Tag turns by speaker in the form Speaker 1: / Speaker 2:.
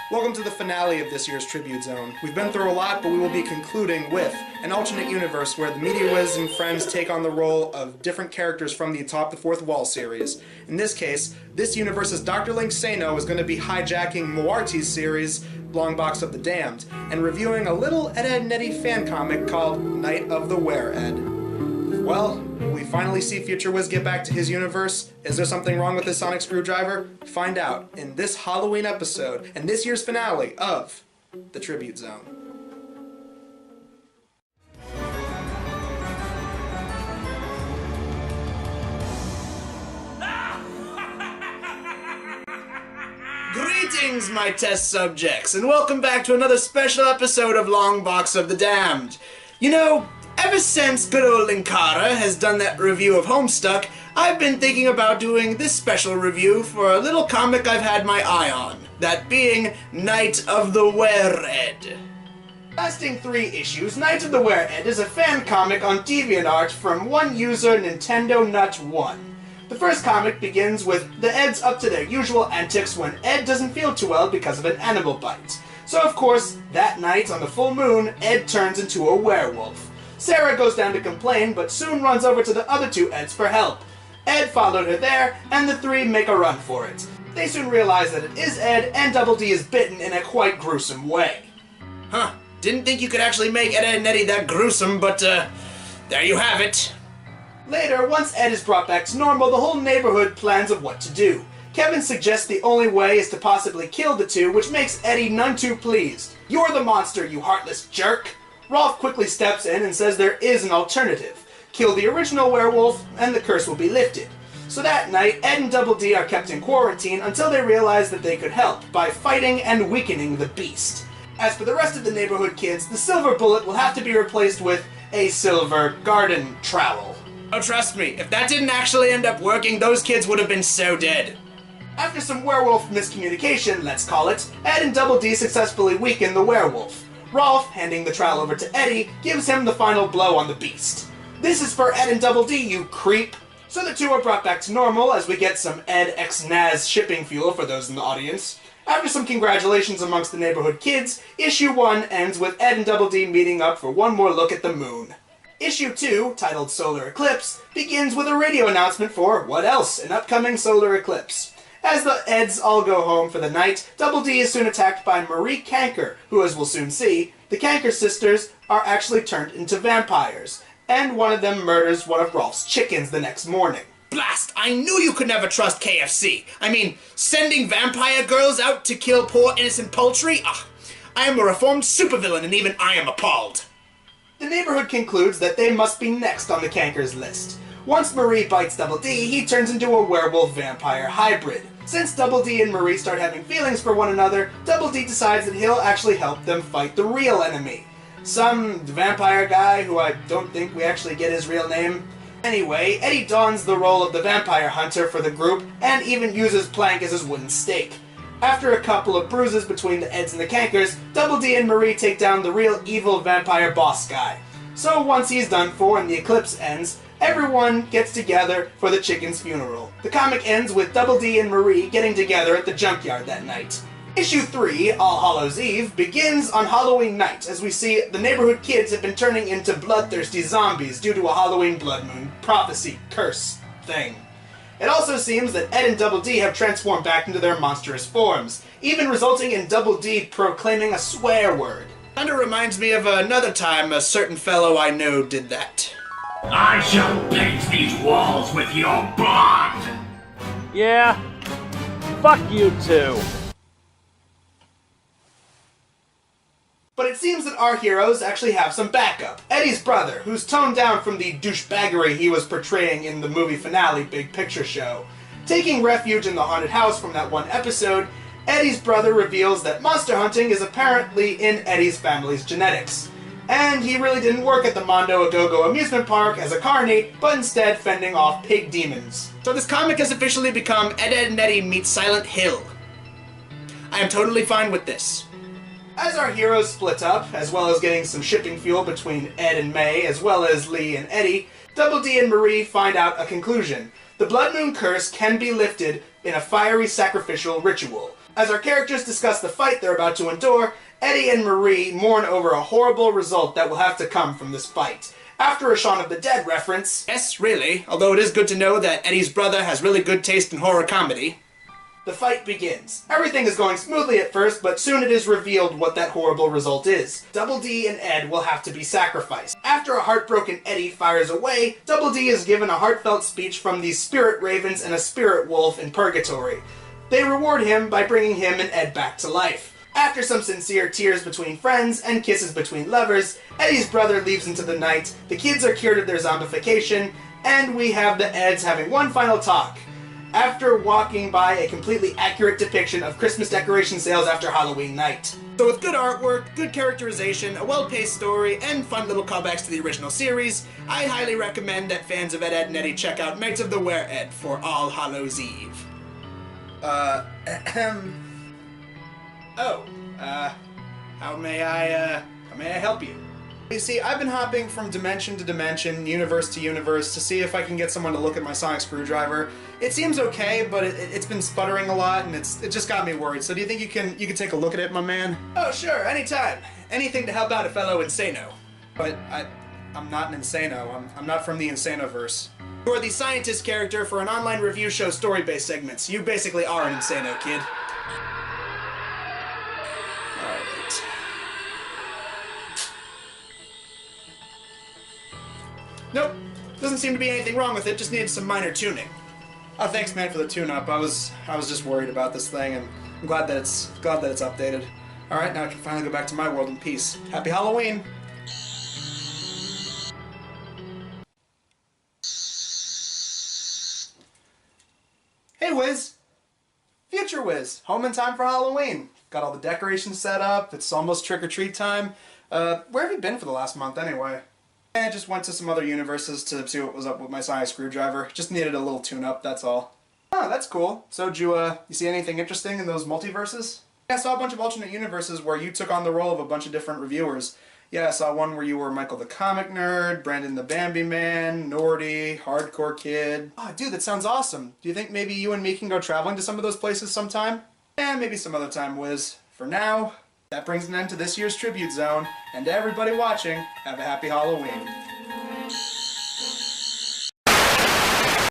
Speaker 1: Welcome to the finale of this year's Tribute Zone. We've been through a lot, but we will be concluding with an alternate universe where the Media Wiz and friends take on the role of different characters from the Atop the Fourth Wall series. In this case, this universe's Dr. Linksano is going to be hijacking Moarty's series, Longbox of the Damned, and reviewing a little Ed, Nettie fan comic called Night of the Were-Ed. Well, will we finally see Future Wiz get back to his universe? Is there something wrong with his sonic screwdriver? Find out in this Halloween episode and this year's finale of the Tribute Zone. Greetings, my test subjects, and welcome back to another special episode of Longbox of the Damned. You know, ever since good old Linksano has done that review of Homestuck, I've been thinking about doing this special review for a little comic I've had my eye on, that being Night of the Were-Ed. Lasting 3 issues, Night of the Were-Ed is a fan comic on DeviantArt from one user, Nintendo Nut 1. The first comic begins with the Eds up to their usual antics when Ed doesn't feel too well because of an animal bite. So of course, that night on the full moon, Ed turns into a werewolf. Sarah goes down to complain, but soon runs over to the other two Eds for help. Ed followed her there, and the three make a run for it. They soon realize that it is Ed, and Double D is bitten in a quite gruesome way. Huh, didn't think you could actually make Ed and Nettie that gruesome, but there you have it. Later, once Ed is brought back to normal, the whole neighborhood plans of what to do. Kevin suggests the only way is to possibly kill the two, which makes Eddie none too pleased. You're the monster, you heartless jerk! Rolf quickly steps in and says there is an alternative. Kill the original werewolf, and the curse will be lifted. So that night, Ed and Double D are kept in quarantine until they realize that they could help by fighting and weakening the beast. As for the rest of the neighborhood kids, the silver bullet will have to be replaced with a silver garden trowel. Oh, trust me, if that didn't actually end up working, those kids would have been so dead. After some werewolf miscommunication, let's call it, Ed and Double D successfully weaken the werewolf. Rolf, handing the trowel over to Eddie, gives him the final blow on the beast. This is for Ed and Double D, you creep! So the two are brought back to normal as we get some Ed x Naz shipping fuel for those in the audience. After some congratulations amongst the neighborhood kids, issue 1 ends with Ed and Double D meeting up for one more look at the moon. Issue 2, titled Solar Eclipse, begins with a radio announcement for, what else, an upcoming solar eclipse. As the Eds all go home for the night, Double D is soon attacked by Marie Canker, who, as we'll soon see, the Canker sisters are actually turned into vampires, and one of them murders one of Rolf's chickens the next morning. Blast! I knew you could never trust KFC! I mean, sending vampire girls out to kill poor innocent poultry? I am a reformed supervillain and even I am appalled. The neighborhood concludes that they must be next on the Cankers list. Once Marie bites Double D, he turns into a werewolf-vampire hybrid. Since Double D and Marie start having feelings for one another, Double D decides that he'll actually help them fight the real enemy. Some vampire guy who I don't think we actually get his real name. Anyway, Eddie dons the role of the vampire hunter for the group and even uses Plank as his wooden stake. After a couple of bruises between the Eds and the Cankers, Double D and Marie take down the real evil vampire boss guy. So once he's done for and the eclipse ends, everyone gets together for the chicken's funeral. The comic ends with Double D and Marie getting together at the junkyard that night. Issue 3, All Hallows Eve, begins on Halloween night as we see the neighborhood kids have been turning into bloodthirsty zombies due to a Halloween blood moon prophecy curse thing. It also seems that Ed and Double D have transformed back into their monstrous forms, even resulting in Double D proclaiming a swear word. Kinda reminds me of another time a certain fellow I know did that.
Speaker 2: I shall paint these walls with your blood!
Speaker 3: Yeah, fuck you too.
Speaker 1: But it seems that our heroes actually have some backup. Eddie's brother, who's toned down from the douchebaggery he was portraying in the movie finale Big Picture Show. Taking refuge in the haunted house from that one episode, Eddie's brother reveals that monster hunting is apparently in Eddie's family's genetics. And he really didn't work at the Mondo Agogo amusement park as a carny, but instead fending off pig demons. So this comic has officially become Ed, Ed and Eddie meet Silent Hill. I am totally fine with this. As our heroes split up, as well as getting some shipping fuel between Ed and May, as well as Lee and Eddie, Double D and Marie find out a conclusion. The Blood Moon curse can be lifted in a fiery sacrificial ritual. As our characters discuss the fight they're about to endure, Eddie and Marie mourn over a horrible result that will have to come from this fight. After a Shaun of the Dead reference, yes, really, although it is good to know that Eddie's brother has really good taste in horror comedy, the fight begins. Everything is going smoothly at first, but soon it is revealed what that horrible result is. Double D and Ed will have to be sacrificed. After a heartbroken Eddie fires away, Double D is given a heartfelt speech from these spirit ravens and a spirit wolf in purgatory. They reward him by bringing him and Ed back to life. After some sincere tears between friends and kisses between lovers, Eddie's brother leaves into the night, the kids are cured of their zombification, and we have the Eds having one final talk. After walking by a completely accurate depiction of Christmas decoration sales after Halloween night. So with good artwork, good characterization, a well-paced story, and fun little callbacks to the original series, I highly recommend that fans of Ed, Edd and Eddy check out Knights of the Were-Ed for All Hallows Eve. How may I help you? You see, I've been hopping from dimension to dimension, universe to universe, to see if I can get someone to look at my sonic screwdriver. It seems okay, but it's been sputtering a lot, and it just got me worried. So do you think you can take a look at it, my man? Oh, sure, anytime. Anything to help out a fellow Insano. But I'm not an Insano. I'm not from the Insanoverse. You are the scientist character for an online review show story-based segments. You basically are an Insano, kid. Alright. Nope. Doesn't seem to be anything wrong with it, just needed some minor tuning. Oh, thanks, man, for the tune-up. I was just worried about this thing, and I'm glad that it's updated. Alright, now I can finally go back to my world in peace. Happy Halloween! Hey, Wiz! Future Wiz! Home in time for Halloween. Got all the decorations set up, it's almost trick-or-treat time. Where have you been for the last month, anyway? I just went to some other universes to see what was up with my sonic screwdriver. Just needed a little tune-up, that's all. Oh, that's cool. So, did you see anything interesting in those multiverses? Yeah, I saw a bunch of alternate universes where you took on the role of a bunch of different reviewers. Yeah, I saw one where you were Michael the Comic Nerd, Brandon the Bambi Man, Nordy, Hardcore Kid. Oh, dude, that sounds awesome. Do you think maybe you and me can go traveling to some of those places sometime? Eh, maybe some other time, Wiz. For now, that brings an end to this year's Tribute Zone, and to everybody watching, have a happy Halloween.